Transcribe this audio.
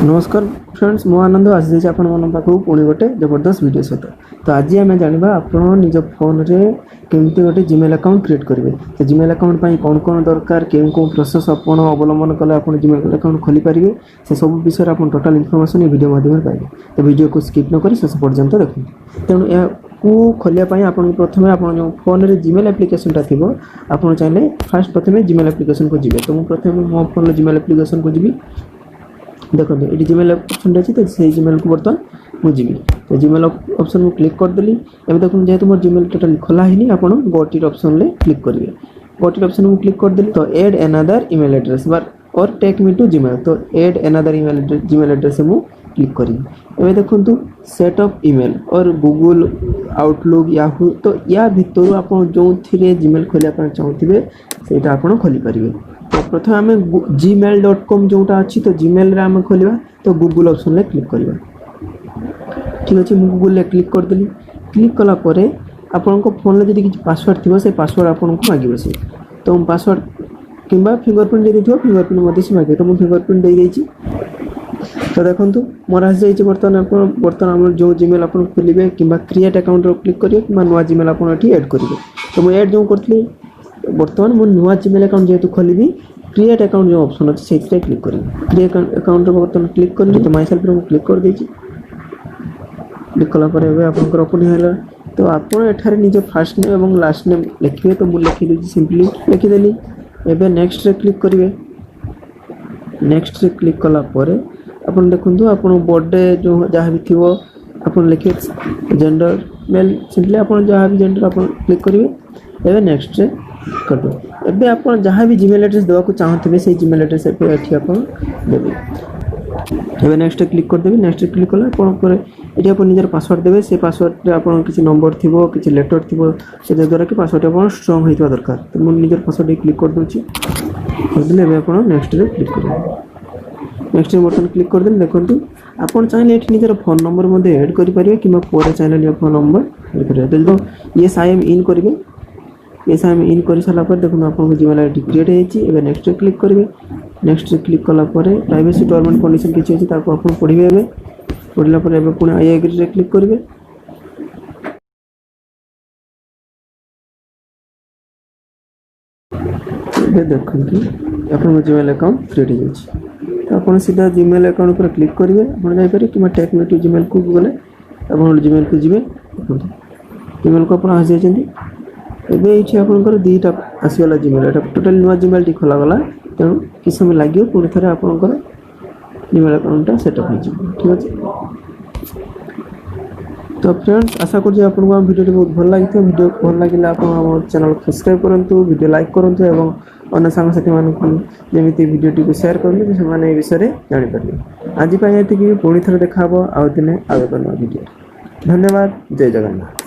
नमस्कार फ्रेंड्स मो आनंद आज जाइए आपण मन पाखु पुणी गोटे जबरदस्त वीडियो सहित। तो आज आम जाना आप निज फोन रे केमती गोटे जीमेल अकाउंट क्रिएट करेंगे। तो जीमेल अकाउंट पर कौन कौन दरकार कें प्रोसेस आपण अवलंबन कले आप जीमेल अकाउंट खोली पारे से सब विषय आप टोटाल इनफॉरमेशन ये वीडियो माध्यम पाइबे। तो वीडियो को स्किप न कर शेष पर्यंत देखते। तेणु यह खोलिया आप प्रथम आप जो फोन रे जीमेल एप्लिकेशन थी आप चाहिए फास्ट प्रथम जीमेल एप्लिकेशन को जी। तो मुझे प्रथम मो फोन जीमेल एप्लिकेशन को जी। देखो ये जीमेल ऑप्शन अच्छी तो से जीमेल को बर्तमान मुझे तो जीमेल ऑप्शन को क्लिक करदेली। एवं देखो जेहतु मोर जीमेल टोटल खोला ही आप गोटी ऑप्शन ले क्लिक करेंगे। गोटी ऑप्शन को क्लिक करदेली तो एड एनादर ईमेल एड्रेस बार और टेक मी टू जीमेल। तो एड एनादर जीमेल एड्रेस मु क्लिक करी। एवं देखो सेट अप ईमेल और गूगल आउटलुक याहू तो या भितर आप जो जीमेल खोलिया चाहूे से आप खोली पारे। तो प्रथम आम gmail.com जोटा अच्छी तो जीमेल रे आम खोलिया तो गूगल ऑप्शन ले क्लिक करिया। ठीक अच्छे मुझे गूगल क्लिक करदेली। क्लिक कला परे आपन को फोन ले जदि किछ पासवर्ड थिबो से पासवर्ड आपन को मागिबो से। तो पासवर्ड किंबा फिंगरप्रिंट दे दियो फिंगरप्रिंट मते से मागे तो मु फिंगरप्रिंट दे देछि। तो देखंतु मोर आस जाइछि बर्तमान हम जो जीमेल आपन खोलिबे किंबा क्रिएट अकाउंट रो क्लिक करियो किंबा नुवा जीमेल आपन एठी ऐड करिवे। तो मु ऐड जो करथली बर्तमान मो नुआ जीमेल अकाउंट जेहेतु खोलिबी क्रिएट अकाउंट जो ऑप्शन अच्छे से क्लिक करें। क्रिएट अकाउंट बर्तमान क्लिक कर तो माई सेल्फ क्लिक कर देछि। क्लिक कला पर एबे आपनकर ओपन हैला। तो आपन एठारे निज फर्स्ट नेम एवं लास्ट नेम लिखिबे तो मु लिखि देछि सिंपली लिखि देली। एबे नेक्स्ट रे क्लिक करिवे। नेक्स्ट रे क्लिक कला परे आपन देखंतु आपन बर्थडे जो जहाँ भी थिवो आपन लिखिबे जेंडर मेल सिंपली आपन जहाँ भी जेंडर आपन क्लिक करिवे। एबे नेक्स्ट रे कर दो। एबे आप जहाँ भी जीमेल एड्रेस देवा चाहते से जीमेल एड्रेस एठी आप देबे। एबे नेक्स्ट क्लिक कर देबे। नेक्स्ट क्लिक कला ये आप निजर पासवर्ड देबे। से पासवर्ड आप किसी नंबर थिबो किसी लेटर थिबो से द्वारा कि पासवर्ड आप स्ट्रांग होइतबा दरकार। तो मु निजर पासवर्ड क्लिक कर दोछि कर देले। एबे आप नेक्स्ट रे क्लिक करें। नेक्स्ट बटन क्लिक कर देले। देखंतु आप चाहिए एठी निजर फोन नंबर मध्ये ऐड करि परिबे किबा पोरे चाहिए निजर फोन नंबर ऐड करिबे। तो यस आई एम इन करिबे। ये आम इन कर सारा देखो आपको जीमेल आईडी क्रिएट होती। नेक्स्ट क्लिक करेंगे। नेक्स्ट क्लिक कला प्राइवेसी टर्म एंड कंडीशन किसी अच्छी आप पढ़े। पढ़ला पुणी आई एग्री रे क्लिक करेंगे। देखो आप जीमेल अकाउंट क्रिएट हो तो आप सीधा जीमेल अकाउंट पर क्लिक करेंगे। आप जापर कि टेक मी टू जीमेल को गले आप जीमेल को जी। जीमेल को आप आस जाइए। एबे ये आपंकर दुईटा आसगला जीमेल एटा टोटाल नुआ जीमेल टी खोला गला। तेणु किस समय लगे पुणी थे आपंकर जीमेल अकाउंट सेटअप हो। ठीक अच्छे। तो फ्रेंड्स आशा कर आपको वीडियो बहुत भल लगी। वीडियो भल लगे आप चैनल को सब्सक्राइब करूँ वीडियो लाइक करूँ और अन्य सांगसाथी मानी वीडियो को शेयर करेंगे से विषय जानीपारे। आज ये पुणी थे देखा आउ दिने आगे वीडियो। धन्यवाद। जय जगन्नाथ।